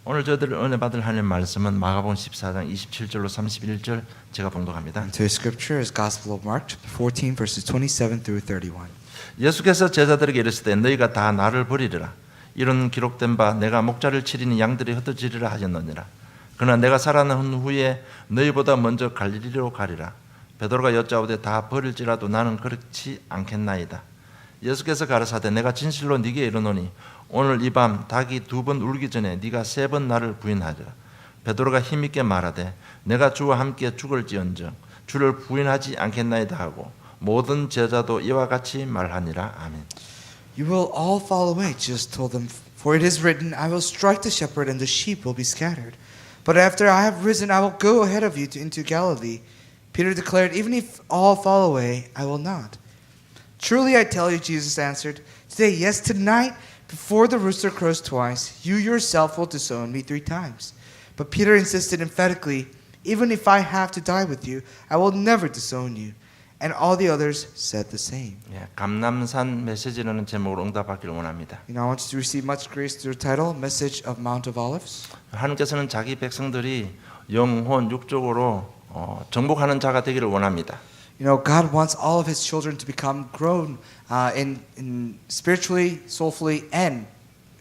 오늘 저희들 은혜 받을 하나님 말씀은 마가복음 14장 27절로 31절 제가 봉독합니다. Today's scripture is Gospel of Mark, chapter 14, verses 27 through 31. 예수께서 제자들에게 이르시되 너희가 다 나를 버리리라. 이런 기록된 바 내가 목자를 치리니 양들이 흩어지리라 하셨느니라. 그러나 내가 살아난 후에 너희보다 먼저 갈릴리로 가리라. 베드로가 여짜오되 다 버릴지라도 나는 그렇지 않겠나이다. 예수께서 가르사대 내가 진실로 네게 이르노니 오늘 이 밤 닭이 2번 울기 전에 네가 3번 나를 부인하리라. 베드로가 힘있게 말하되 내가 주와 함께 죽을지언정 주를 부인하지 않겠나이다 하고 모든 제자도 이와 같이 말하니라. 아멘. You will all fall away, Jesus told them, for it is written, I will strike the shepherd and the sheep will be scattered. But after I have risen, I will go ahead of you into Galilee. Peter declared, even if all fall away, I will not. Truly I tell you, Jesus answered, today, yes, tonight, before the rooster crows twice, you yourself will disown me 3 times. But Peter insisted emphatically, even if I have to die with you, I will never disown you. And all the others said the same. 예, 감남산 메시지라는 제목으로 응답받기를 원합니다. I want you to receive much grace through the title, Message of Mount of Olives. 하나님께서는 자기 백성들이 영혼, 육적으로 정복하는 자가 되기를 원합니다. You know, God wants all of His children to become grown in spiritually, soulfully, and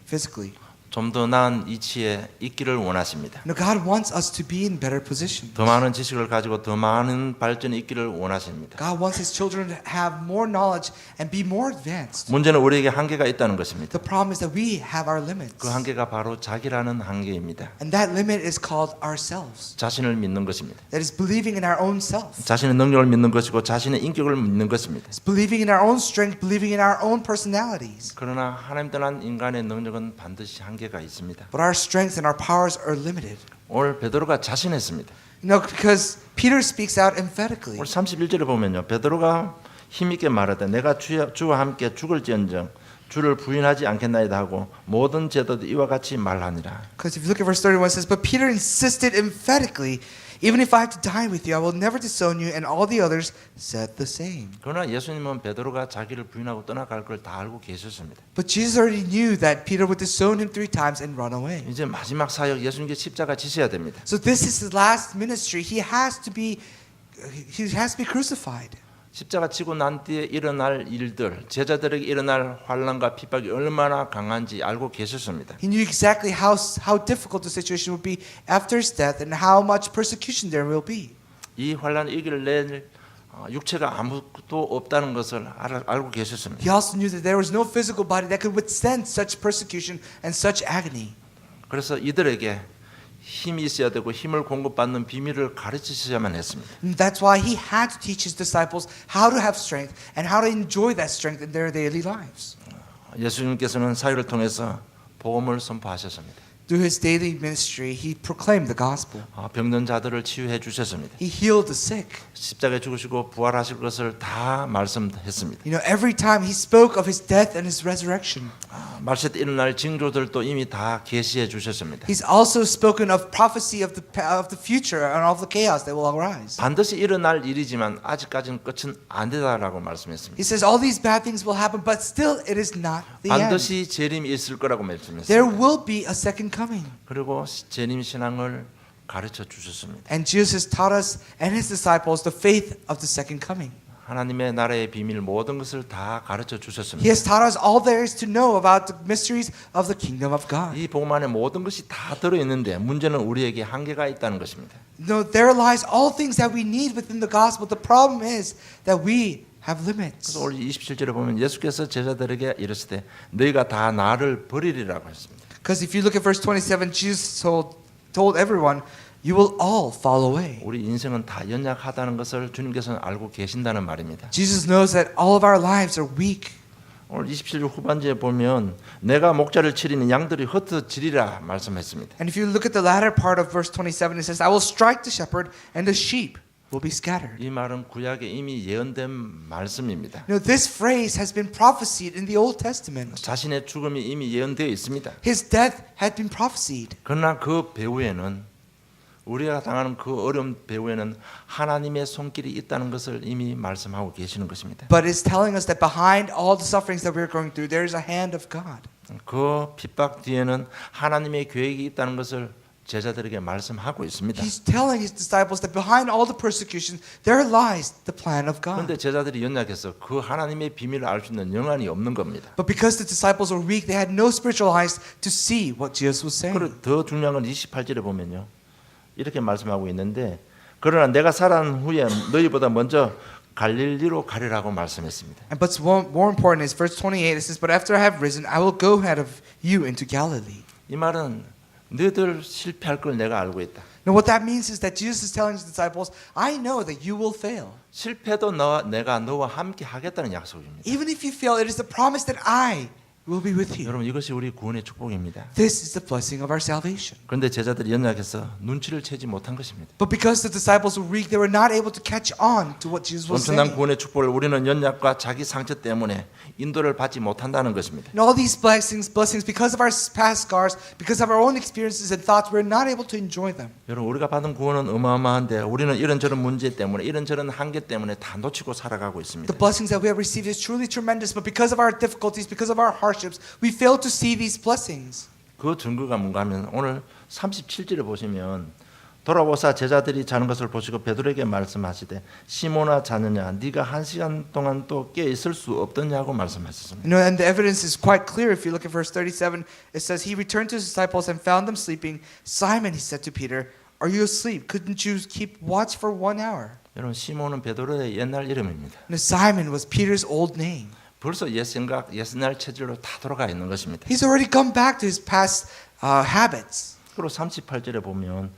physically. 좀 더 나은 이치에 있기를 원하십니다. You know, God wants us to be in better position. 더 많은 지식을 가지고 더 많은 발전이 있기를 원하십니다. God wants His children to have more knowledge and be more advanced. 문제는 우리에게 한계가 있다는 것입니다. The problem is that we have our limits. 그 한계가 바로 자기라는 한계입니다. And that limit is called ourselves. 자신을 믿는 것입니다. That is believing in our own self. 자신의 능력을 믿는 것이고 자신의 인격을 믿는 것입니다. It's believing in our own strength, believing in our own personalities. 그러나 하나님 떠난 인간의 능력은 반드시 한계가 있습니다. But our strength and our powers are limited. 오늘 베드로가 자신했습니다. You know, because Peter speaks out emphatically. 오늘 31절에 보면요. 베드로가 힘있게 말하되 내가 주와 함께 죽을지언정 주를 부인하지 않겠나이다 하고 모든 제자도 이와 같이 말하니라. Because if you look at verse 31 it says, but Peter insisted emphatically, even if I have to die with you, I will never disown you. And all the others said the same. 그러나 예수님은 베드로가 자기를 부인하고 떠나갈 걸 다 알고 계셨습니다. But Jesus already knew that Peter would disown him 3 times and run away. 이제 마지막 사역 예수님께 십자가 지셔야 됩니다. So this is his last ministry. He has to be crucified. 십자가 치고 난 뒤에 일어날 일들, 제자들에게 일어날 환난과 핍박이 얼마나 강한지 알고 계셨습니다. He knew exactly how difficult the situation would be after his death and how much persecution there will be. 이 환난을 이겨낼 육체가 아무것도 없다는 것을 알고 계셨습니다. He also knew that there was no physical body that could withstand such persecution and such agony. 그래서 이들에게 힘이 있어야 되고 힘을 공급받는 비밀을 가르치셔야만 했습니다. And that's why he had to teach his disciples how to have strength and how to enjoy that strength in their daily lives. 예수님께서는 사역을 통해서 복음을 선포하셨습니다. Through his daily ministry, he proclaimed the gospel. 병든 자들을 치유해 주셨습니다. He healed the sick. 십자가에 죽으시고 부활하실 것을 다 말씀했습니다. You know, every time he spoke of his death and his resurrection. 말세 때 일어날 징조들도 이미 다 계시해 주셨습니다. He's also spoken of prophecy of the future and of the chaos that will arise. 반드시 일어날 일이지만 아직까지는 끝은 안 되다라고 말씀했습니다. He says all these bad things will happen, but still it is not the end. 반드시 재림이 있을 거라고 말씀했습니다. There will be a second coming. 그리고 재림 신앙을 가르쳐 주셨습니다. And Jesus taught us and his disciples the faith of the second coming. 하나님의 나라의 비밀 모든 것을 다 가르쳐 주셨습니다. He has taught us all there is to know about the mysteries of the kingdom of God. 이 복음 안에 모든 것이 다 들어 있는데 문제는 우리에게 한계가 있다는 것입니다. No, there lies all things that we need within the gospel. The problem is that we have limits. 그래서 오늘 27절에 보면 예수께서 제자들에게 이르시되 너희가 다 나를 버리리라고 했습니다. Because if you look at verse 27, Jesus told everyone, you will all fall away. 우리 인생은 다 연약하다는 것을 주님께서는 알고 계신다는 말입니다. Jesus knows that all of our lives are weak. 오늘 27절 후반절에 보면 내가 목자를 치리니 양들이 흩어지리라 말씀했습니다. And if you look at the latter part of verse 27, it says, I will strike the shepherd and the sheep will be scattered. 이 말은 구약에 이미 예언된 말씀입니다. You know, this phrase has been prophesied in the Old Testament. 자신의 죽음이 이미 예언되어 있습니다. His death had been prophesied. 그러나 그 배후에는 우리가 당하는 그 어려운 배후에는 하나님의 손길이 있다는 것을 이미 말씀하고 계시는 것입니다. But it's telling us that behind all the sufferings that we're going through, there is a hand of God. 그 핍박 뒤에는 하나님의 계획이 있다는 것을 제자들에게 말씀하고 있습니다. He's telling his disciples that behind all the persecution, there lies the plan of God. 그런데 제자들이 연약해서 그 하나님의 비밀을 알 수 있는 영안이 없는 겁니다. But because the disciples were weak, they had no spiritual eyes to see what Jesus was saying. 그리고 더 중요한 건 28절에 보면요. 이렇게 말씀하고 있는데 그러나 내가 살아난 후에 너희보다 먼저 갈릴리로 가리라고 말씀했습니다. And but more important is verse 28. It says, "But after I have risen, I will go ahead of you into Galilee." 이 말은 너희들 실패할 걸 내가 알고 있다. Now what that means is that Jesus is telling his disciples, I know that you will fail. 실패도 내가 너와 함께 하겠다는 약속입니다. Even if you fail, it is the promise that I will be with you. 여러분 이것이 우리 구원의 축복입니다. This is the blessing of our salvation. 그런데 제자들이 연약해서 눈치를 채지 못한 것입니다. But because the disciples were weak, they were not able to catch on to what Jesus was 엄청난 saying. 구원의 축복을 우리는 연약과 자기 상처 때문에 인도를 받지 못한다는 것입니다. And all these blessings, because of our past scars, because of our own experiences and thoughts, we're not able to enjoy them. 여러분 우리가 받은 구원은 어마어마한데 우리는 이런저런 문제 때문에 이런저런 한계 때문에 다 놓치고 살아가고 있습니다. The blessings that we have received is truly tremendous, but because of our difficulties, because of our hardships, we fail to see these blessings. 그 증거가 뭔가 하면 오늘 37절에 보시면 돌아보사 제자들이 자는 것을 보시고 베드로에게 말씀하시되 시몬아 자느냐 네가 1시간 동안 또 깨어 있을 수 없더냐고 말씀하셨습니다. You know, and the evidence is quite clear. If you look at verse 37, it says, He returned to his disciples and found them sleeping. Simon, he said to Peter, Are you asleep? Couldn't you keep watch for 1 hour? 여러분 시몬은 베드로의 옛날 이름입니다. Now, Simon was Peter's old name. 벌써 옛 생각, 옛날 체질로 다 돌아가 있는 것입니다. He's already come back to his past habits. 그리고 38절에 보면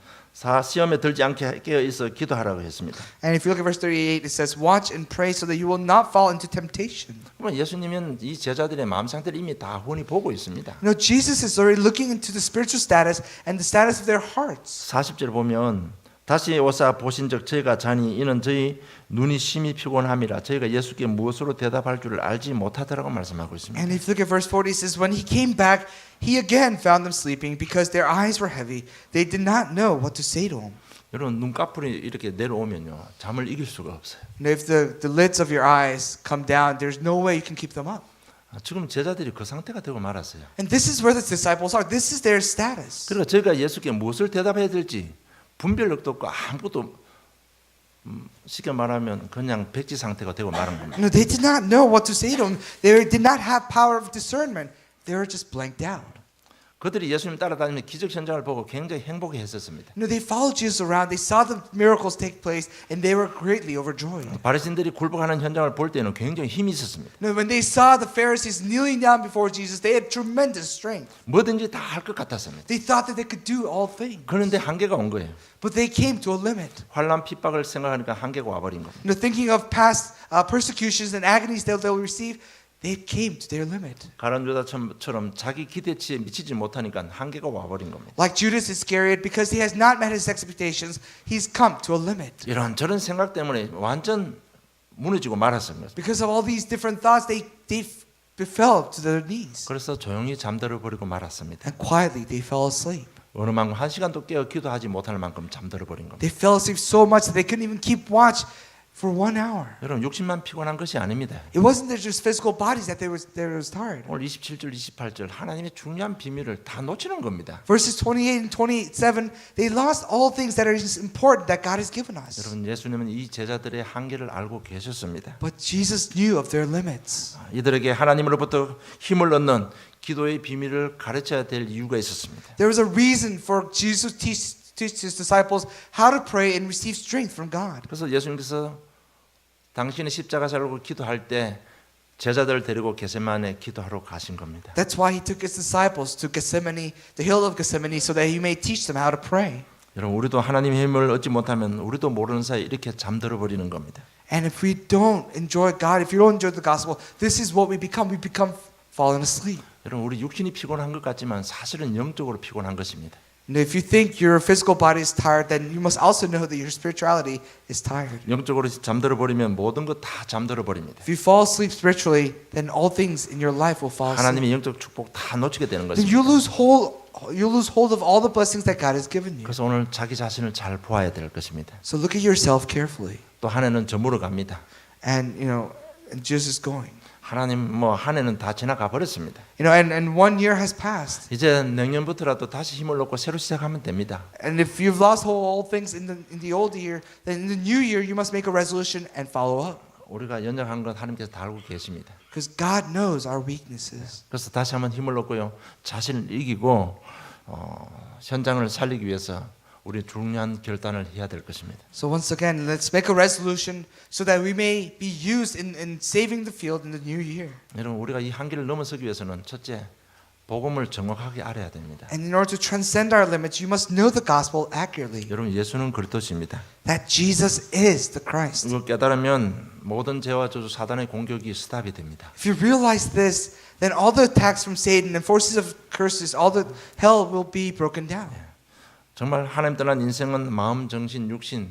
시험에 들지 않게 깨어 있어 기도하라고 했습니다. And if you look at verse 38, it says, Watch and pray so that you will not fall into temptation. 그러면 예수님은 이 제자들의 마음 상태를 이미 다 훤히 보고 있습니다. You know, Jesus is already looking into the spiritual status and the status of their hearts. 40절 보면 다시 오사 보신즉 저희가 자니 이는 저희 눈이 심히 피곤함이라 저희가 예수께 무엇으로 대답할 줄을 알지 못하더라고 말씀하고 있습니다. And if you look at verse 40, it says, When he came back, he again found them sleeping because their eyes were heavy. They did not know what to say to him. 여러분 눈꺼풀이 이렇게 내려오면요 잠을 이길 수가 없어요. And if the lids of your eyes come down, there's no way you can keep them up. 지금 제자들이 그 상태가 되고 말았어요. And this is where the disciples are. This is their status. 그러니까 저희가 예수께 무엇을 대답해야 될지 분별력도 없고 아무것도 쉽게 말하면 그냥 백지 상태가 되고 말한 겁니다. You know, they did not know what to say to him. They did not have power of discernment. They were just blanked out. 그들이 예수님 따라다니는 기적 현장을 보고 굉장히 행복해했었습니다. You know, they followed Jesus around. They saw the miracles take place, and they were greatly overjoyed. 바리새인들이 굴복하는 현장을 볼 때는 굉장히 힘이 있었습니다. You know, when they saw the Pharisees kneeling down before Jesus, they had tremendous strength. 뭐든지 다 할 것 같았습니다. They thought that they could do all things. 그런데 한계가 온 거예요. But they came to a limit. 환난 핍박을 생각하니까 한계가 와버린 겁니다. You know, thinking of past persecutions and agonies that they'll receive, they came to their limit. 가룟 유다처럼 자기 기대치에 미치지 못하니까 한계가 와버린 겁니다. Like Judas Iscariot, because he has not met his expectations, he's come to a limit. 이런 저런 생각 때문에 완전 무너지고 말았습니다. Because of all these different thoughts, they fell to their knees. 그래서 조용히 잠들어 버리고 말았습니다. And quietly they fell asleep. 어느 만큼 1시간도 깨어 기도하지 못할 만큼 잠들어 버린 겁니다. They fell asleep so much that they couldn't even keep watch for 1 hour. 여러분 육신만 피곤한 것이 아닙니다. It wasn't their just physical bodies that they was tired. 오늘 27절 28절 하나님의 중요한 비밀을 다 놓치는 겁니다. Verses 28 and 27, they lost all things that are important that God has given us. 여러분 예수님은 이 제자들의 한계를 알고 계셨습니다. But Jesus knew of their limits. 이들에게 하나님으로부터 힘을 얻는 기도의 비밀을 가르쳐야 될 이유가 있었습니다. There was a reason for Jesus to teach his disciples how to pray and receive strength from God. 그래서 예수님께서 당신의 십자가 살고 기도할 때 제자들을 데리고 게세마네 기도하러 가신 겁니다. That's why he took his disciples to Gethsemane, the hill of Gethsemane, so that he may teach them how to pray. 여러분 우리도 하나님의 힘을 얻지 못하면 우리도 모르는 사이 이렇게 잠들어 버리는 겁니다. And if we don't enjoy God, if you don't enjoy the gospel, this is what we become. We become falling asleep. 여러분 우리 육신이 피곤한 것 같지만 사실은 영적으로 피곤한 것입니다. And if you think your physical body is tired, then you must also know that your spirituality is tired. 영적으로 잠들어 버리면 모든 것 다 잠들어 버립니다. If you fall asleep spiritually, then all things in your life will fall asleep. 하나님의 영적 축복 다 놓치게 되는 Then 것입니다. you lose you'll lose hold of all the blessings that God has given you. 그래서 오늘 자기 자신을 잘 보아야 될 것입니다. So look at yourself carefully. 또 한 해는 저물어 갑니다. And and just is going. 하나님 한 해는 다 지나가 버렸습니다. And 1 year has passed. 이제 내년부터라도 다시 힘을 얻고 새로 시작하면 됩니다. And if you've lost all things in the old year, then in the new year you must make a resolution and follow up. 우리가 연약한 것 하나님께서 다 알고 계십니다. Because God knows our weaknesses. 그래서 다시 한번 힘을 얻고요. 자신을 이기고 현장을 살리기 위해서 우리 중요한 결단을 해야 될 것입니다. So once again, let's make a resolution so that we may be used in saving the field in the new year. 여러분 우리가 이 한계를 넘어서기 위해서는 첫째 복음을 정확하게 알아야 됩니다. And in order to transcend our limits, you must know the gospel accurately. 여러분 예수는 그리스도십니다. That Jesus is the Christ. 이걸 깨달으면 모든 죄와 저주 사단의 공격이 스탑이 됩니다. If you realize this, then all the attacks from Satan and forces of curses, all the hell will be broken down. 정말 하나님 떠난 인생은 마음, 정신, 육신,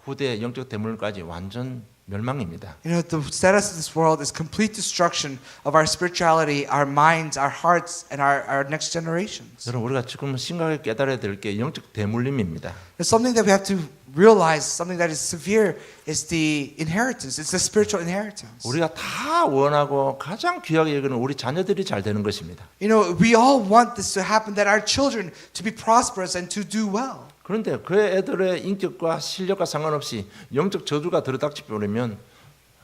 후대 영적 대물까지 완전 멸망입니다. The status of this world is complete destruction of our spirituality, our minds, our hearts, and our next generations. 여러분 우리가 지금 심각하게 깨달아야 될 게 영적 대물림입니다. There's something that we have to realize, something that is severe, is the inheritance. It's the spiritual inheritance. 우리가 다 원하고 가장 귀하게 여기는 우리 자녀들이 잘 되는 것입니다. We all want this to happen, that our children to be prosperous and to do well. 그런데 그 애들의 인격과 실력과 상관없이 영적 저주가 들어닥쳐 버리면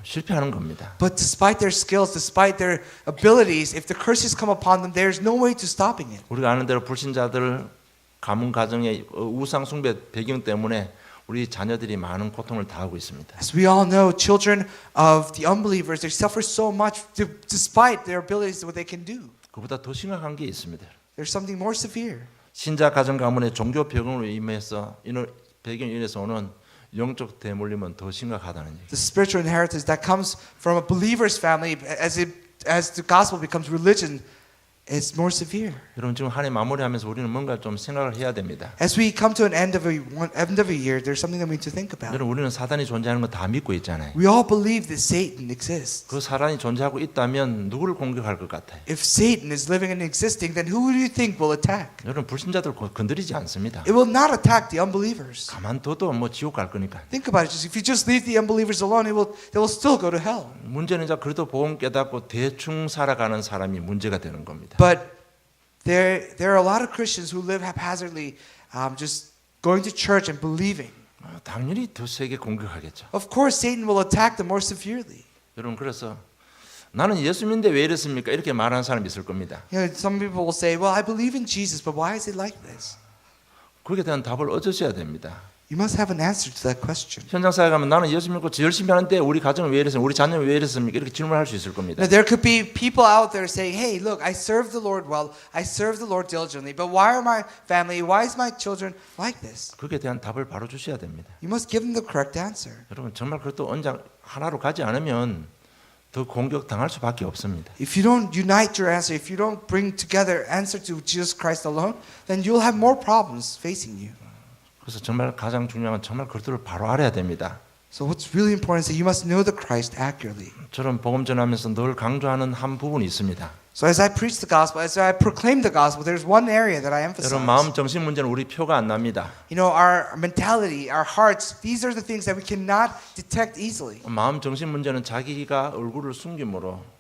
실패하는 겁니다. But despite their skills, despite their abilities, if the curses come upon them, there's no way to stopping it. 우리가 아는 대로 불신자들 가문 가정의 우상 숭배 배경 때문에 우리 자녀들이 많은 고통을 당하고 있습니다. As we all know, children of the unbelievers, they suffer so much despite their abilities, what they can do. 그보다 더 심각한 게 있습니다. There's something more severe. 신자 가정 가문의 종교 배경으로 임해서 배경 인해서 오는 영적 대물림은 더 심각하다는 얘기. The spiritual inheritance that comes from a believer's family, as the gospel becomes religion, is more severe. 여러분 지금 한 해 마무리하면서 우리는 뭔가 좀 생각을 해야 됩니다. As we come to an end of a year, there's something that we need to think about. 여러분 우리는 사단이 존재하는 거 다 믿고 있잖아요. We all believe that Satan exists. 그 사단이 존재하고 있다면 누구를 공격할 것 같아요? If Satan is living and existing, then who do you think will attack? 여러분 불신자들 건드리지 않습니다. It will not attack the unbelievers. 가만둬도 지옥 갈 거니까. Think about it. If you just leave the unbelievers alone, they will still go to hell. 문제는 이제 그래도 복음 깨닫고 대충 살아가는 사람이 문제가 되는 겁니다. But there are a lot of Christians who live haphazardly, just going to church and believing. 당연히 더 세게 공격하겠죠. Of course, Satan will attack them more severely. 여러분 그래서 나는 예수 믿는데 왜 이랬습니까? 이렇게 말하는 사람이 있을 겁니다. Some people will say, "Well, I believe in Jesus, but why is it like this?" 거기에 대한 답을 얻으셔야 됩니다. You must have an answer to that question. 현장 사회 가면 나는 예수 믿고 열심히 하는데 우리 가정은 왜 이랬습니까? 우리 자녀는 왜 이랬습니까? 이렇게 질문할 수 있을 겁니다. Now, there could be people out there saying, "Hey, look, I serve the Lord well. I serve the Lord diligently, but why are my family, why is my children like this?" 거기에 대한 답을 바로 주셔야 됩니다. You must give them the correct answer. 여러분 정말 그것도 언장 하나로 가지 않으면 더 공격 당할 수밖에 없습니다. If you don't unite your answer, if you don't bring together answer to Jesus Christ alone, then you'll have more problems facing you. 그래서 정말 가장 중요한 건 정말 그것들을 바로 알아야 됩니다. So what's really important is that you must know the Christ accurately. 저는 복음 전하면서 늘 강조하는 한 부분이 있습니다. So as I preach the gospel, as I proclaim the gospel, there's one area that I emphasize. 여러분 마음 정신 문제는 우리 표가 안 납니다. Our mentality, our hearts, these are the things that we cannot detect easily. 마음 정신 문제는 자기가 얼굴을 숨김으로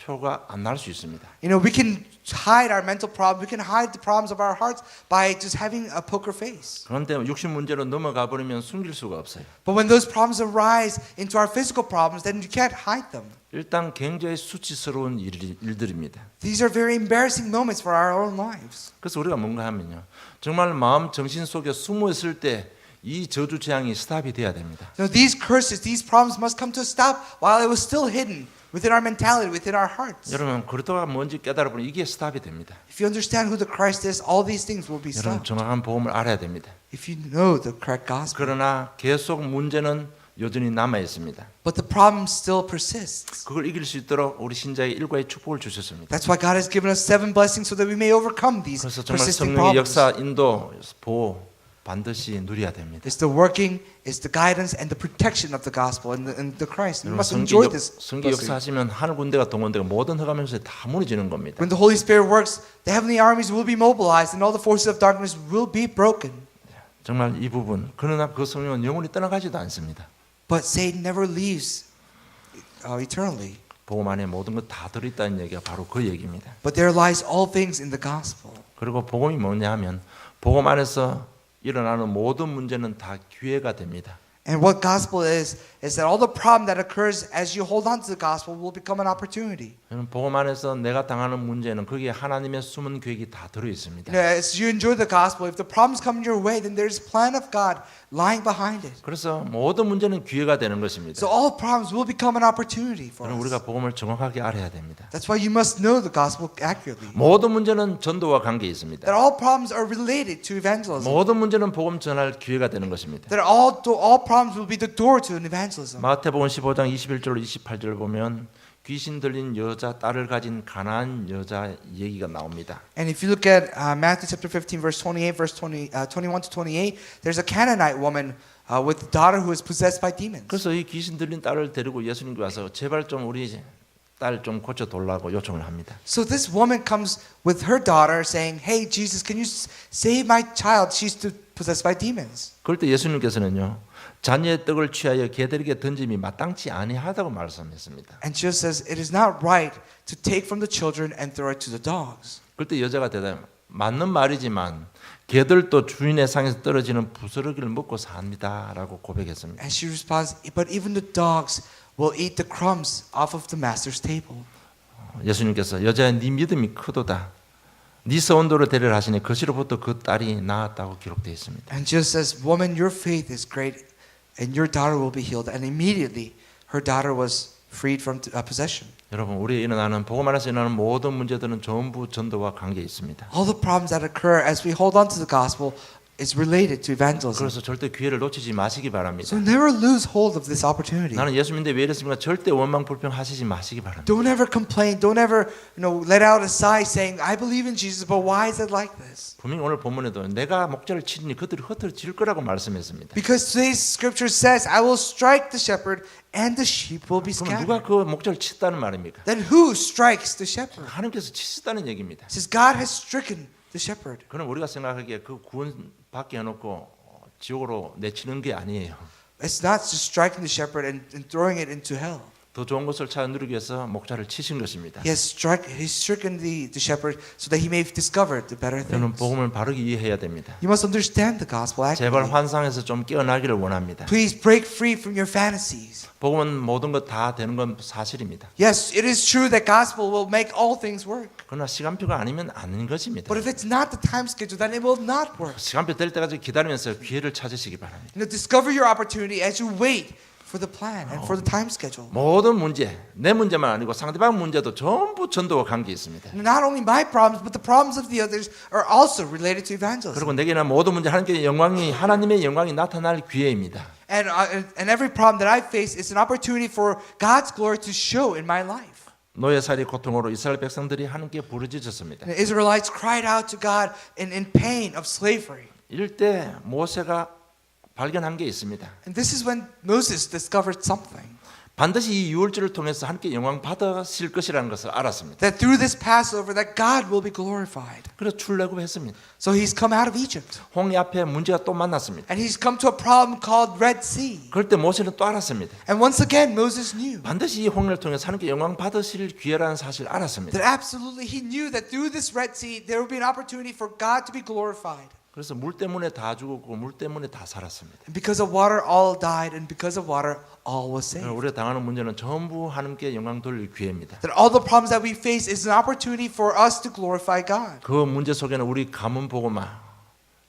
표가 안 날 수 있습니다. We can hide our mental problems. We can hide the problems of our hearts by just having a poker face. 그런데 육신 문제로 넘어가 버리면 숨길 수가 없어요. But when those problems arise into our physical problems, then you can't hide them. 일단 굉장히 수치스러운 일들입니다. These are very embarrassing moments for our own lives. 그래서 우리가 뭔가 하면요. 정말 마음 정신 속에 숨어 있을 때 이 저주 재앙이 스탑이 돼야 됩니다. So these curses, these problems must come to a stop while it was still hidden within our mentality, within our hearts. 여러분 그리스도가 뭔지 깨달아 보면 이게 스탑이 됩니다. If you understand who the Christ is, all these things will be 여러분 stopped. 정확한 복음을 알아야 됩니다. If you know the correct gospel. 그러나 계속 문제는 여전히 남아 있습니다. But the problem still persists. 그걸 이길 수 있도록 우리 신자의 일과의 축복을 주셨습니다. That's why God has given us 7 blessings so that we may overcome these 그래서 정말 persisting 성령의 problems. 역사, 인도, 보호 반드시 누려야 됩니다. It's the working, it's the guidance and the protection of the gospel and the Christ. You 여러분, must enjoy this. 성기 blessing. 역사하시면 하늘 군대가 동원되고 모든 흑암 요소에 다 무너지는 겁니다. When the Holy Spirit works, the heavenly armies will be mobilized and all the forces of darkness will be broken. 정말 이 부분 그러나 그 성령은 영원히 떠나가지도 않습니다. But Satan never leaves eternally. 복음 안에 모든 것 다 들어있다는 얘기가 바로 그 얘기입니다. But there lies all things in the gospel. 그리고 복음이 뭐냐 하면 복음 안에서 일어나는 모든 문제는 다 기회가 됩니다. And what gospel is that all the problem that occurs as you hold on to the gospel will become an opportunity. 복음 안에서 내가 당하는 문제는 거기에 하나님의 숨은 계획이 다 들어 있습니다. You know, as you enjoy the gospel, if the problems come your way, then there's a plan of God lying behind it. 그래서 모든 문제는 기회가 되는 것입니다. So all problems will become an opportunity for 그럼 us. 우리가 복음을 정확하게 알아야 됩니다. That's why you must know the gospel accurately. 모든 문제는 전도와 관계 있습니다. That all problems are related to evangelism. 모든 문제는 복음 전할 기회가 되는 것입니다. That all problems will be the door to an evangelism. 마태복음 15장 21절로 28절 보면 귀신 들린 여자 딸을 가진 가난한 여자 얘기가 나옵니다. And if you look at Matthew chapter 15 verse 28 verse 21 to 28, there's a Canaanite woman with a daughter who is possessed by demons. 그래서 이 귀신 들린 딸을 데리고 예수님께 와서 제발 좀 우리 딸 좀 고쳐 달라고 요청을 합니다. So this woman comes with her daughter saying, "Hey Jesus, can you save my child? She's possessed by demons." 그럴 때 예수님께서는요. 자녀의 떡을 취하여 개들에게 던짐이 마땅치 아니하다고 말씀했습니다. And Jesus says, "It is not right to take from the children and throw it to the dogs." 그럴 때 여자가 대답해 맞는 말이지만 개들도 주인의 상에서 떨어지는 부스러기를 먹고 삽니다라고 고백했습니다. And she responds, "But even the dogs will eat the crumbs off of the master's table." 예수님께서 여자야 네 믿음이 크도다. 네 서원도를 데려라 하시니 그 시로부터 그 딸이 나았다고 기록되어 있습니다. And Jesus says, "Woman, your faith is great, and your daughter will be healed." And immediately, her daughter was freed from possession. 여러분 우리에 일어나는 복음 안에서 일어나는 모든 문제들은 전부 전도와 관계 있습니다. All the problems that occur as we hold on to the gospel is related to evangelism. 그래서 절대 기회를 놓치지 마시기 바랍니다. So never lose hold of this opportunity. 나는 예수 믿는데 왜 이랬습니까? 절대 원망 불평 하시지 마시기 바랍니다. Don't ever complain. Don't ever, let out a sigh saying, "I believe in Jesus, but why is it like this?" 분명히 오늘 본문에도 내가 목자를 치니 그들이 흩어질 거라고 말씀했습니다. Because today's scripture says, "I will strike the shepherd, and the sheep will be 그럼 scattered." 누가 그 목자를 쳤다는 말입니까? Then who strikes the shepherd? 하나님께서 치셨다는 얘기입니다. It says God has stricken the shepherd. 그럼 우리가 생각하기에 그 구원 받게 해놓고 지옥으로 내치는 게 아니에요. It's not just striking the shepherd and throwing it into hell. 더 좋은 것을 찾아 누리기 위해서 목자를 치신 것입니다. He's stricken the shepherd so that he may discover the better 여러분 things. 복음을 바르게 이해해야 됩니다. You must understand the gospel 제발 accurately. 환상에서 좀 깨어나기를 원합니다. Please break free from your fantasies. 복음은 모든 것 다 되는 건 사실입니다. Yes, it is true that gospel will make all things work. 그러나 시간표가 아니면 아닌 것입니다. But if it's not the time schedule, then it will not work. 시간표 될 때까지 기다리면서 기회를 찾으시기 바랍니다. Discover your opportunity as you wait for the plan and for the time schedule. 모든 문제, 내 문제만 아니고 상대방 문제도 전부 전도와 관계 있습니다. Not only my problems, but the problems of the others are also related to evangelism. 그리고 내게는 모든 문제 하나님의 영광이 나타날 기회입니다. And every problem that I face is an opportunity for God's glory to show in my life. 노예살이 고통으로 이스라엘 백성들이 하나님께 부르짖었습니다. The Israelites cried out to God in pain of slavery. 이럴 때 모세가 발견한 게 있습니다. And this is when Moses discovered something. 반드시 이 유월절을 통해서 하나님께 영광 받으실 것이라는 것을 알았습니다. That through this Passover that God will be glorified. 그래서 출애굽했습니다. So he's come out of Egypt. 홍해 앞에 문제가 또 만났습니다. And he's come to a problem called Red Sea. 그럴 때 모세는 또 알았습니다. And once again Moses knew. 반드시 이 홍해를 통해서 하나님께 영광 받으실 기회라는 사실을 알았습니다. That absolutely he knew that through this Red Sea there would be an opportunity for God to be glorified. 그래서 물 때문에 다 죽었고 물 때문에 다 살았습니다. And because of water all died and because of water all was saved. 우리가 당하는 문제는 전부 하나님께 영광 돌릴 기회입니다. That all the problems that we face is an opportunity for us to glorify God. 그 문제 속에는 우리 가문 복음화,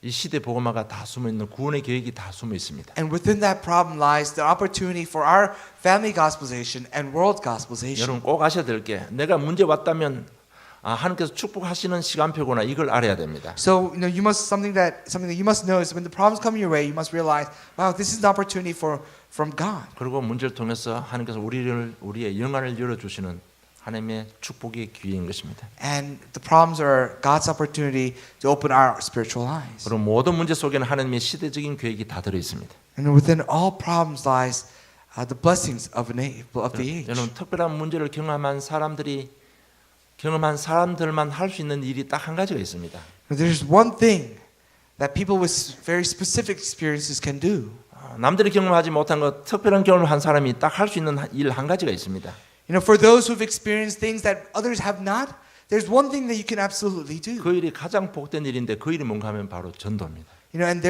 이 시대 복음화가 다 숨어 있는 구원의 계획이 다 숨어 있습니다. And within that problem lies the opportunity for our family gospelization and world gospelization. 여러분 꼭 아셔야 될 게 내가 문제 왔다면 하나님께서 축복하시는 시간표구나 이걸 알아야 됩니다. So you must something that you must know is when the problems come your way, you must realize, wow, this is an opportunity from God. 그리고 문제를 통해서 하나님께서 우리의 영안을 열어 주시는 하나님의 축복의 기회인 것입니다. And the problems are God's opportunity to open our spiritual eyes. 그리고 모든 문제 속에는 하나님의 시대적인 계획이 다 들어 있습니다. And within all problems lies the blessings of the age. 여러분 특별한 문제를 경험한 사람들만 할 수 있는 일이 딱 한 가지가 있습니다. There's one thing that people with very specific experiences can do. 남들이 경험하지 못한 것, 특별한 경험을 한 사람이 딱 할 수 있는 일 한 가지가 있습니다. You know, for those who've experienced things that others have not, there's one thing that you can absolutely do. 그 일이 가장 복된 일인데 그 일이 뭔가 하면 바로 전도입니다. You know, and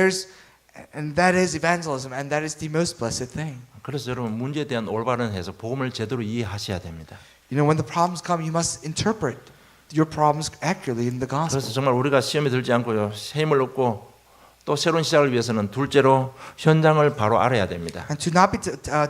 that is evangelism, and that is the most blessed thing. 그래서 여러분 문제에 대한 올바른 해석, 복음을 제대로 이해하셔야 됩니다. You know, when the problems come, you must interpret your problems accurately in the gospel. 그래서 정말 우리가 시험에 들지 않고요, 힘을 얻고 또 새로운 시작을 위해서는 둘째로 현장을 바로 알아야 됩니다. And to not be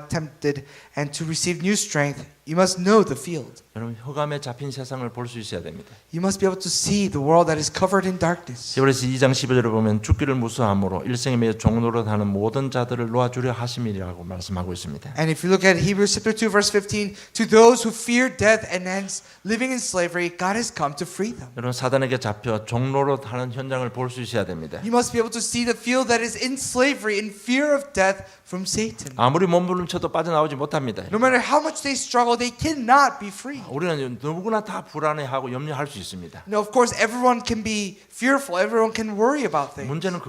tempted and to receive new strength, you must know the field. 여러분 흑암에 잡힌 세상을 볼 수 있어야 됩니다. You must be able to see the world that is covered in darkness. 히브리서 2장 15절에 보면 죽기를 무수함으로 일생에 매여 종노릇하는 모든 자들을 놓아주려 하심이라고 말씀하고 있습니다. And if you look at Hebrews chapter 2 verse 15, to those who fear death and hence living in slavery, God has come to free them. 여러분 사단에게 잡혀 종노릇하는 현장을 볼 수 있어야 됩니다. You must be able to see the field that is in slavery, in fear of death from Satan. 아무리 몸부림쳐도 빠져나오지 못합니다. No matter how much they struggle, they cannot be free. 우리는 누구나 다 불안해하고 염려할 수 있습니다. No, of course, everyone can be fearful. Everyone can worry about things. 문제는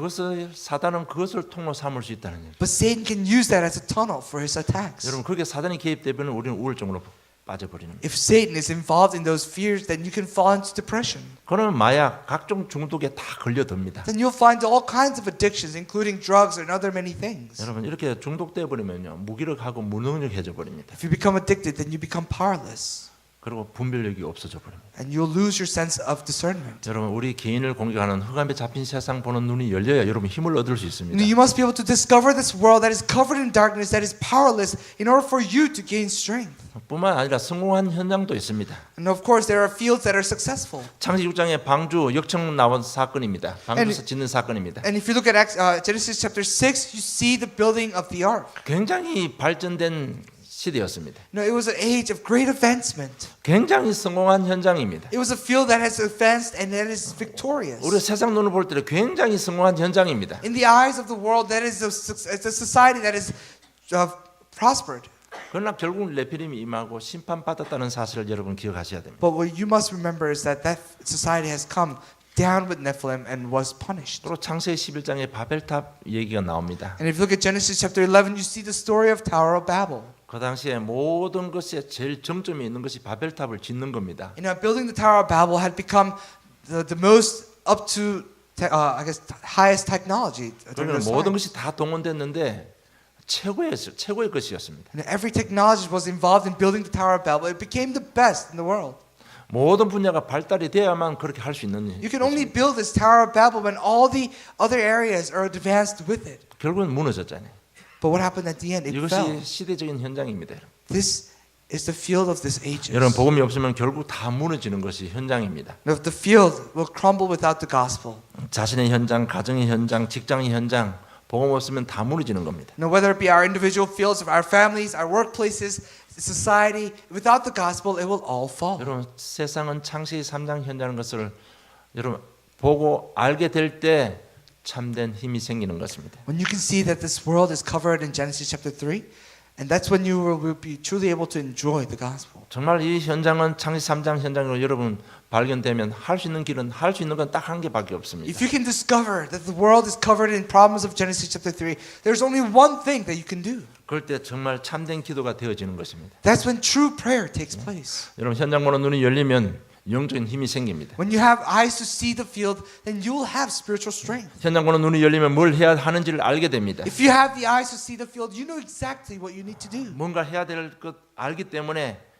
사단은 그것을 통로 삼을 수 있다는 거죠. But Satan can use that as a tunnel for his attacks. 여러분 그렇게 사단이 개입되면 우리는 우울증으로 빠져버리는 거예요. If Satan is involved in those fears, then you can fall into depression. 그러면 마약, 각종 중독에 다 걸려듭니다. Then you'll find all kinds of addictions, including drugs and other many things. 여러분 이렇게 중독돼 버리면요 무기력하고 무능력해져 버립니다. If you become addicted, then you become powerless. 그리고 분별력이 없어져 버립니다. And you'll lose your sense of discernment. 여러분 우리 개인을 공격하는 흑암에 잡힌 세상 보는 눈이 열려야 여러분 힘을 얻을 수 있습니다. You must be able to discover this world that is covered in darkness, that is powerless, in order for you to gain strength. 뿐만 아니라 성공한 현장도 있습니다. And of course, there are fields that are successful. 창세기 6장에 방주 역청 나온 사건입니다. 방주에서 짓는 사건입니다. And if you look at Genesis chapter 6, you see the building of the ark. 굉장히 발전된 시대였습니다. No, it was an age of great advancement. 굉장히 성공한 현장입니다. It was a field that has advanced and that is victorious. 우리 세상 눈을 볼 때 굉장히 성공한 현장입니다. In the eyes of the world, that is a society that is prospered. 그러나 결국 레피림이 임하고 심판받았다는 사실을 여러분 기억하셔야 됩니다. But what you must remember is that society has come down with Nephilim and was punished. 또 창세기 11장에 바벨탑 얘기가 나옵니다. And if you look at Genesis chapter 11, you see the story of Tower of Babel. 그 당시에 모든 것에 제일 정점이 있는 것이 바벨탑을 짓는 겁니다. You know, building the Tower of Babel had become the most up to I guess highest technology. 그러면 모든 것이 다 동원됐는데 최고의 것이었습니다. And every technology was involved in building the Tower of Babel. It became the best in the world. 모든 분야가 발달이 돼야만 그렇게 할 수 있는 You can only build this Tower of Babel when all the other areas are advanced with it. 결국은 무너졌잖아요. But what happened at the end? It 이것이 fell. 시대적인 현장입니다. This is the field of this ages. 여러분 복음이 없으면 결국 다 무너지는 것이 현장입니다. The field will crumble without the gospel. 자신의 현장, 가정의 현장, 직장의 현장 복음 없으면 다 무너지는 겁니다. Now, whether it be our individual fields of our families, our workplaces, society, without the gospel, it will all fall. 여러분 세상은 창세기 3장 현장인 것을 여러분 보고 알게 될 때 참된 힘이 생기는 것입니다. When you can see that this world is covered in Genesis chapter 3, and that's when you will be truly able to enjoy the gospel. 정말 이 현장은 창세기 3장 현장으로 여러분 발견되면 할 수 있는 길은 할 수 있는 건 딱 한 개밖에 없습니다. If you can discover that the world is covered in problems of Genesis chapter 3, there's only one thing that you can do. 그럴 때 정말 참된 기도가 되어지는 것입니다. That's when true prayer takes place. 여러분 현장 보는 눈이 열리면 영적인 힘이 생깁니다. When you have eyes to see the field, then you will have spiritual strength. 현장 보는 눈이 열리면 뭘 해야 하는지를 알게 됩니다. If you have the eyes to see the field, you know exactly what you need to do. 뭔가 해야 될 것 알기 때문에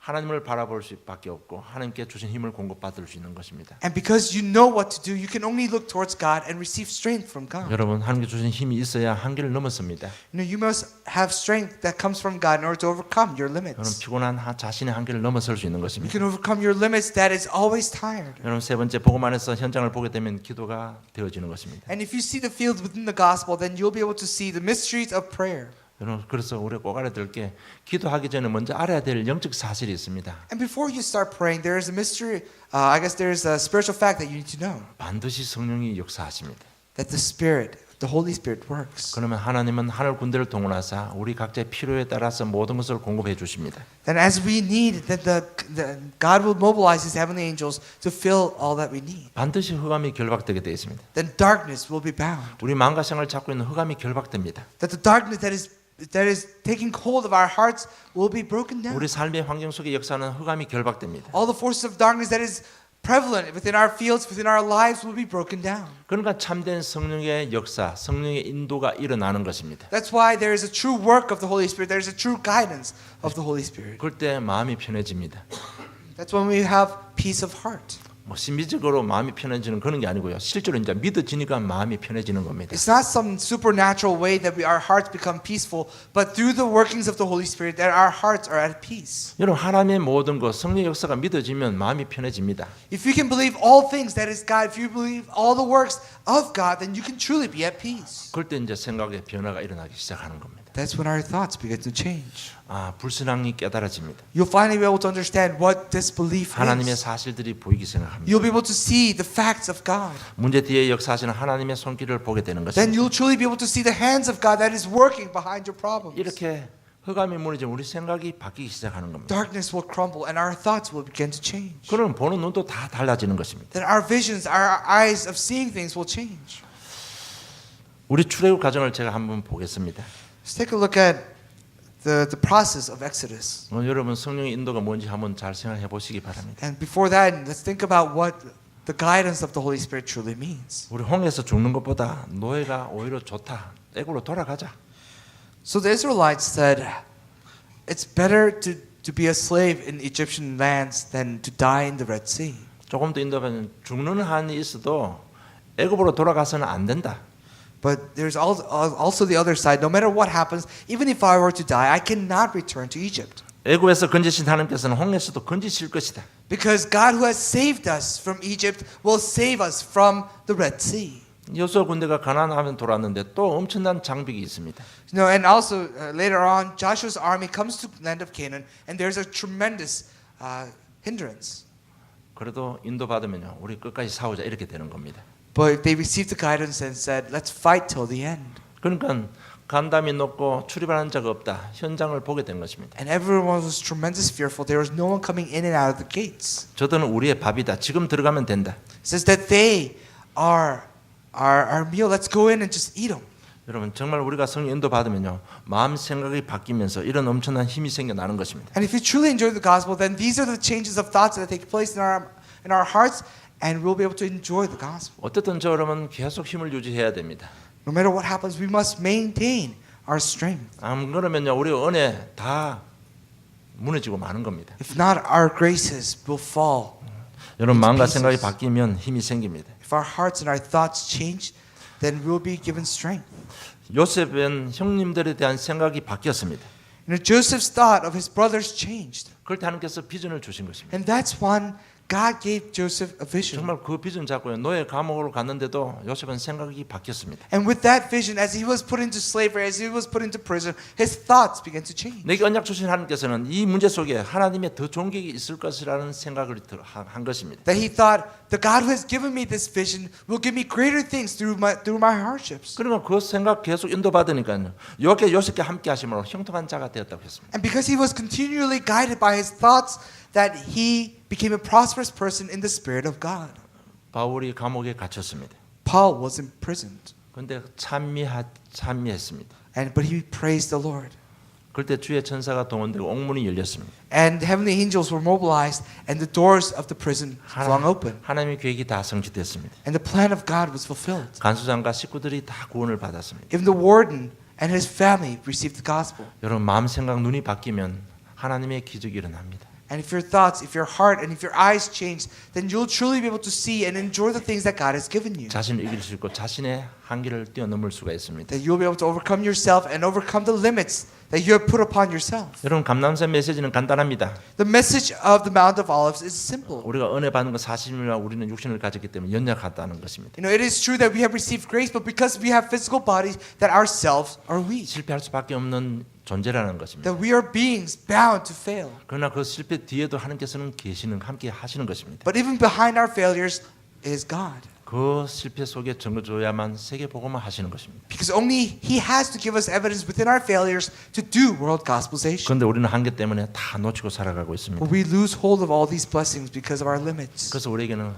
하나님을 바라볼 수밖에 없고 하나님께 주신 힘을 공급받을 수 있는 것입니다. And because you know what to do, you can only look towards God and receive strength from God. 여러분 하나님께 주신 힘이 있어야 한계를 넘었습니다. You know, you must have strength that comes from God in order to overcome your 여러분 limits. 피곤한 자신의 한계를 넘어설 수 있는 You 것입니다. can overcome your limits that is always tired. 여러분 세 번째 복음 안에서 현장을 보게 되면 기도가 되어지는 것입니다. And if you see the field within the gospel, then you'll be able to see the mysteries of prayer. 여러분 그래서 우리 꼭 알아야 될 게 기도하기 전에 먼저 알아야 될 영적 사실이 있습니다. And before you start praying, there is a mystery. I guess there is a spiritual fact that you need to know 반드시 성령이 역사하십니다. that the Holy Spirit works. 그러면 하나님은 하늘 군대를 동원하사 우리 각자의 필요에 따라서 모든 것을 공급해 주십니다. Then, as we need, that God will mobilize His heavenly angels to fill all that we need. 반드시 흑암이 결박되게 되어 있습니다. Then darkness will be bound. 우리 마음과 생각을 잡고 있는 흑암이 결박됩니다. That the darkness that is taking hold of our hearts will be broken down. 우리 삶의 환경 속에 역사하는 흑암이 결박됩니다. All the forces of darkness that is prevalent within our fields, within our lives, will be broken down. 그러니까 참된 성령의 역사, 성령의 인도가 일어나는 것입니다. That's why there is a true work of the Holy Spirit. There is a true guidance of the Holy Spirit. 그럴 때 마음이 편해집니다. That's when we have peace of heart. 뭐 신비적으로 마음이 편해지는 그런 게 아니고요. 실제로 이제 믿어지니까 마음이 편해지는 겁니다. It's not some supernatural way that our hearts become peaceful, but through the workings of the Holy Spirit that our hearts are at peace. 여러분 하나님의 모든 것, 성령의 역사가 믿어지면 마음이 편해집니다. If you can believe all things that is God, if you believe all the works of God, then you can truly be at peace. 그럴 때 이제 생각의 변화가 일어나기 시작하는 겁니다. That's when our thoughts begin to change. 아, 불신앙이 깨달아집니다. You'll finally be able to understand what disbelief 하나님의 is. 사실들이 보이기 시작합니다. You'll be able to see the facts of God. 문제 뒤에 역사하시는 하나님의 손길을 보게 되는 Then 것입니다. you'll truly be able to see the hands of God that is working behind your problems. 이렇게 흑암이 무너지면 우리 생각이 바뀌기 시작하는 겁니다. Darkness will crumble and our thoughts will begin to change. 그러면 보는 눈도 다 달라지는 것입니다. Then our visions, our eyes of seeing things will change. 우리 출애굽 과정을 제가 한번 보겠습니다. Let's take a look at the process of Exodus. 여러분 성령의 인도가 뭔지 한번 잘 생각해 보시기 바랍니다. And before that, let's think about what the guidance of the Holy Spirit truly means. 우리 홍해에서 죽는 것보다 노예가 오히려 좋다. 애굽으로 돌아가자. So the Israelites said, it's better to be a slave in Egyptian lands than to die in the Red Sea. 조금 더 인도하면 죽는 한이 있어도 애굽으로 돌아가서는 안 된다. But there's also the other side. No matter what happens, even if I were to die, I cannot return to Egypt. 애굽에서 건지신 하나님께서는 홍해에서도 건지실 것이다. Because God who has saved us from Egypt will save us from the Red Sea. 여호수아 군대가 가나안하면 돌아왔는데 또 엄청난 장벽이 있습니다. No, and also later on, Joshua's army comes to the land of Canaan, and there's a tremendous hindrance. 그래도 인도받으면요, 우리 끝까지 싸우자 이렇게 되는 겁니다. But they received the guidance and said, let's fight till the end. 그러니까 간담이 높고 출입하는 자가 없다. 현장을 보게 된 것입니다. And everyone was tremendous fearful. There was no one coming in and out of the gates. 저들은 우리의 밥이다. 지금 들어가면 된다. It says that they are our meal. Let's go in and just eat them. 여러분 정말 우리가 성령 인도 받으면요, 마음 생각이 바뀌면서 이런 엄청난 힘이 생겨나는 것입니다. And if you truly enjoy the gospel, then these are the changes of thoughts that take place in our hearts, and we'll be able to enjoy the gospel. 어쨌든 저 여러분 계속 힘을 유지해야 됩니다. No matter what happens, we must maintain our strength. 안 그러면요, 우리 은혜 다 무너지고 마는 겁니다. If not, our graces will fall. 여러분 마음과 pieces. 생각이 바뀌면 힘이 생깁니다. If our hearts and our thoughts change, then we'll be given strength. 요셉은 형님들에 대한 생각이 바뀌었습니다. You know, Joseph's thought of his brothers changed. 그럴 때 하나님께서 비전을 주신 것입니다. And that's when God gave Joseph a vision. 정말 그 비전 잡고요, 노예 감옥으로 갔는데도 요셉은 생각이 바뀌었습니다. And with that vision, as he was put into slavery, as he was put into prison, his thoughts began to change. 내게 언약 주신 하나님께서는 이 문제 속에 하나님의 더 좋은 계획이 있을 것이라는 생각을 한 것입니다. That he thought, the God who has given me this vision will give me greater things through my hardships. 그러면 그 생각 계속 인도받으니까요, 여호와께 요셉께 함께 하심으로 형통한 자가 되었다고 했습니다. And because he was continually guided by his thoughts, that he became a prosperous person in the Spirit of God. 바울이 감옥에 갇혔습니다. Paul was imprisoned, 그런데 찬미했습니다. but he praised the Lord. 그때 주의 천사가 동원되고 옥문이 열렸습니다. And heavenly angels were mobilized, and the doors of the prison flung open. 하나님의 계획이 다 성취됐습니다. And the plan of God was fulfilled. 간수장과 식구들이 다 구원을 받았습니다. Even the warden and his family received the gospel. 여러분 마음 생각 눈이 바뀌면 하나님의 기적이 일어납니다. And if your thoughts, if your heart, and if your eyes change, then you'll truly be able to see and enjoy the things that God has given you. 자신을 이길 수 있고 자신의 한계를 뛰어넘을 수가 있습니다. That you'll be able to overcome yourself and overcome the limits that you have put upon yourself. 여러분 감람산 메시지는 간단합니다. The message of the Mount of Olives is simple. 우리가 은혜 받는 거 사실이지만 우리는 육신을 가졌기 때문에 연약하다는 것입니다. You know, it is true that we have received grace, but because we have physical bodies, that ourselves are weak. 실패할 수밖에 없는 존재라는 것입니다. That we are beings bound to fail. 그러나 그 실패 뒤에도 하나님께서는 계시는 함께 하시는 것입니다. But even behind our failures is God. 그 실패 속에 증거줘야만 세계 복음을 하시는 것입니다. Because only He has to give us evidence within our failures to do world gospelization. 그런데 우리는 한계 때문에 다 놓치고 살아가고 있습니다. But we lose hold of all these blessings because of our limits. 그래서 우리에게는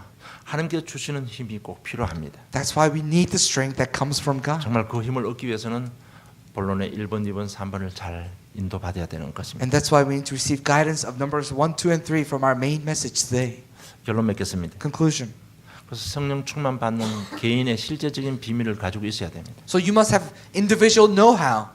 하나님께서 주시는 힘이 꼭 필요합니다. That's why we need the strength that comes from God. 정말 그 힘을 얻기 위해서는 본론의 1번, 2번, 3번을 잘 인도받아야 되는 것입니다. And that's why we need to receive guidance of numbers 1, 2, and 3 from our main message today. 결론 맺겠습니다. Conclusion. 그래서 성령 충만 받는 개인의 실제적인 비밀을 가지고 있어야 됩니다. So you must have individual know-how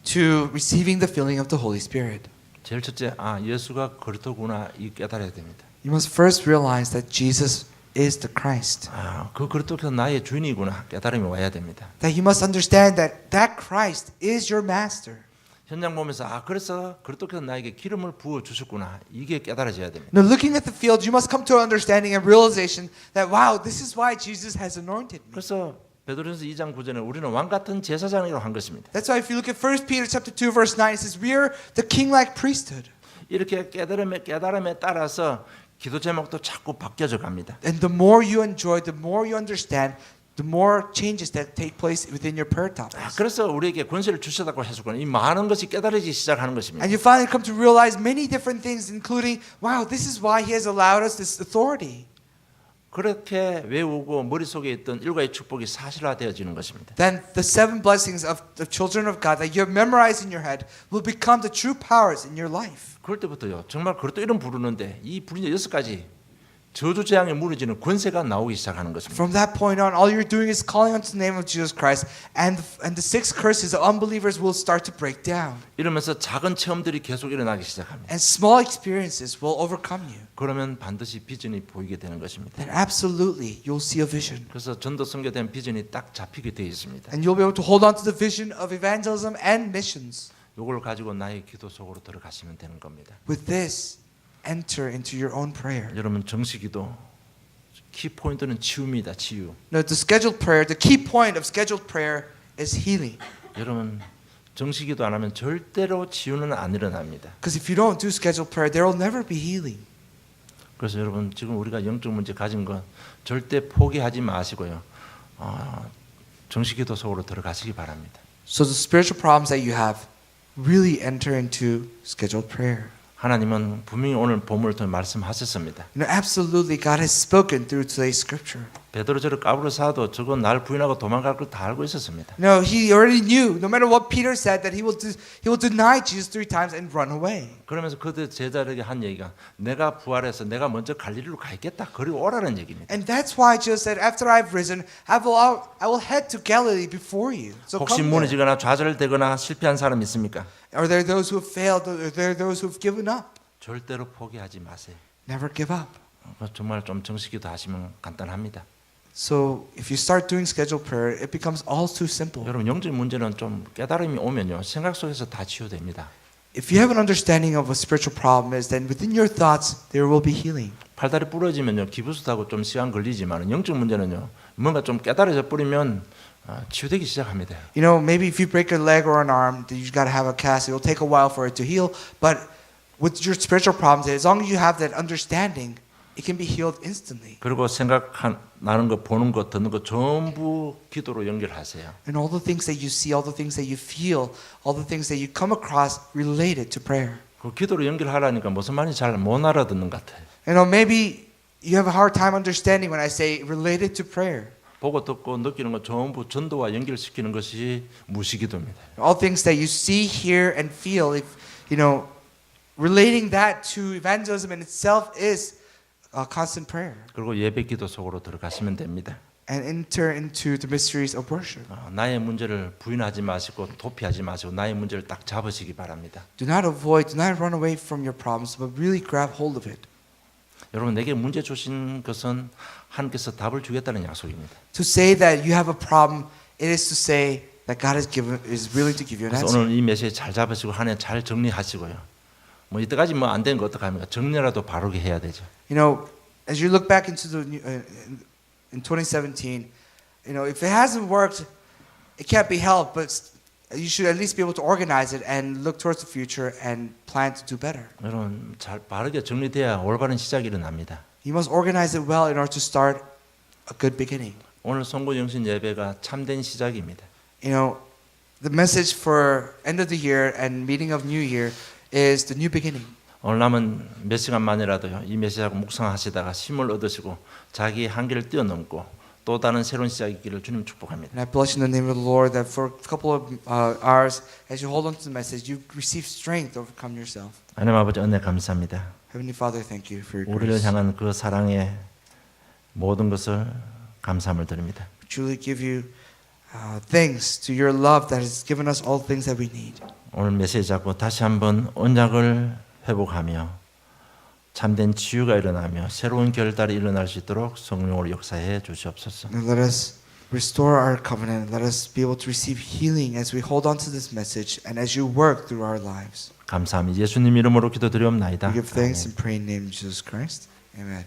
to receiving the filling of the Holy Spirit. 제일 첫째, 예수가 그리스도구나 이 깨달아야 됩니다. You must first realize that Jesus is the Christ. 그 그리스도께서 나의 주인이구나 깨달음이 와야 됩니다. That you must understand that that Christ is your master. 현장 보면서 그래서 그리스도께서 나에게 기름을 부어 주셨구나 이게 깨달아져야 됩니다. Now looking at the field, you must come to an understanding and realization that wow, this is why Jesus has anointed me. 그래서 베드로전서 2장 9절에 우리는 왕 같은 제사장이라고 한 것입니다. That's why if you look at 1 Peter chapter 2 verse 9, it says we are the king-like priesthood. 이렇게 깨달음에 따라서 기도 제목도 자꾸 바뀌어져 갑니다. And the more you enjoy, the more you understand, the more changes that take place within your prayer topics. 그래서 우리에게 권세를 주셨다고 해서는 이 많은 것이 깨달아지기 시작하는 것입니다. And you finally come to realize many different things, including, wow, this is why He has allowed us this authority. 그렇게 외우고 머릿속에 있던 일과의 축복이 사실화되어지는 것입니다. Then the 7 blessings of the children of God that you have memorized in your head will become the true powers in your life. 그럴 때부터요. 정말 그것도 이름 부르는데 이 부르는 6가지 저주 재앙에 무너지는 권세가 나오기 시작하는 것입니다. From that point on, all you're doing is calling on the name of Jesus Christ, and the 6 curses of unbelievers will start to break down. 이러면서 작은 체험들이 계속 일어나기 시작합니다. And small experiences will overcome you. 그러면 반드시 비전이 보이게 되는 것입니다. Then absolutely you'll see a vision. 그래서 전도 선교된 비전이 딱 잡히게 되어 있습니다. And you'll be able to hold on to the vision of evangelism and missions. 이걸 가지고 나의 기도 속으로 들어가시면 되는 겁니다. With this, enter into your own prayer. 여러분 정식기도 키 포인트는 치유입니다. 치유. Now, the scheduled prayer, the key point of scheduled prayer is healing. 여러분 정식기도 안 하면 절대로 치유는 안 일어납니다. Because if you don't do scheduled prayer, there will never be healing. 그래서 여러분 지금 우리가 영적 문제 가진 건 절대 포기하지 마시고요. 정식기도 속으로 들어가시기 바랍니다. So the spiritual problems that you have, really enter into scheduled prayer. 하나님은 분명히 오늘 본문을 통해 말씀하셨습니다. You know, absolutely, God has spoken through today's scripture. 베드로 저를 까불어 사도 저건 날 부인하고 도망갈 걸 다 알고 있었습니다. No, he already knew. No matter what Peter said, that he will deny Jesus 3 times and run away. 그러면서 그들 제자들에게 한 얘기가 내가 부활해서 내가 먼저 갈릴리로 가겠다. 그리고 오라는 얘기입니다. And that's why Jesus said, after I've risen, I will head to Galilee before you. So 혹시 come there. 무너지거나 좌절되거나 실패한 사람 있습니까? Are there those who have failed? Are there those who have given up? 절대로 포기하지 마세요. Never give up. 정말 좀 정식기도 하시면 간단합니다. So if you start doing scheduled prayer, it becomes all too simple. 여러분 영적 문제는 좀 깨달음이 오면요 생각 속에서 다 치유됩니다. If you have an understanding of what spiritual problem is, then within your thoughts there will be healing. 팔다리 부러지면요 기부스하고 좀 시간 걸리지만 영적 문제는요 뭔가 좀 깨달아져 버리면 치유되기 시작합니다. You know, maybe if you break a leg or an arm, then you got to have a cast. It will take a while for it to heal. But with your spiritual problems, as long as you have that understanding, it can be healed instantly. 그리고 생각나는 거, 보는 거, 듣는 거 전부 기도로 연결하세요. And all the things that you see, all the things that you feel, all the things that you come across related to prayer. 그 기도로 연결하라니까 무슨 말인지 잘 못 알아듣는 것 같아요. You know, maybe you have a hard time understanding when I say related to prayer. 보고 듣고 느끼는 거 전부 전도와 연결시키는 것이 무시기도입니다. All things that you see, hear, and feel, if you know, relating that to evangelism in itself is constant prayer. 그리고 예배기도 속으로 들어가시면 됩니다. And enter into the mysteries of worship. 나의 문제를 부인하지 마시고 도피하지 마시고 나의 문제를 딱 잡으시기 바랍니다. Do not avoid, do not run away from your problems, but really grab hold of it. 여러분 내게 문제 주신 것은 하나님께서 답을 주겠다는 약속입니다. To say that you have a problem, it is to say that God is willing to give you an 그래서 answer. 오늘 이 메시지 잘 잡으시고 한 해 잘 정리하시고요. 뭐 이때까지 뭐 안 된 거 어떡합니까? 정리라도 바르게 해야 되죠. You know, as you look back into in 2017, you know, if it hasn't worked, it can't be helped, but you should at least be able to organize it and look towards the future and plan to do better. 여러분 잘 바르게 정리돼야 올바른 시작이 일어납니다. You must organize it well in order to start a good beginning. 오늘 송구 영신 예배가 참된 시작입니다. You know, the message for end of the year and meeting of New Year is the new beginning. 오늘 남은 몇 시간만이라도요. 이 메시지하고 묵상하시다가 힘을 얻으시고 자기 한계를 뛰어넘고 또 다른 새로운 시작이 있기를 주님 축복합니다. And I bless in the name of the Lord that for a couple of hours, as you hold on to the message, you receive strength to overcome yourself. 하나님 아버지 은혜 감사합니다. Heavenly Father, thank you for your 우리를 grace. 향한 그 사랑의 모든 것을 감사함을 드립니다. We truly give you thanks to your love that has given us all things that we need. 오늘 메시지 잡고 다시 한번 언약을 회복하며 참된 치유가 일어나며 새로운 결단이 일어날 수 있도록 성령으로 역사해 주시옵소서. And let us restore our covenant. Let us be able to receive healing as we hold on to this message and as you work through our lives. 감사합니다. 예수님 이름으로 기도드리옵나이다. We give thanks and pray in the name of Jesus Christ. Amen.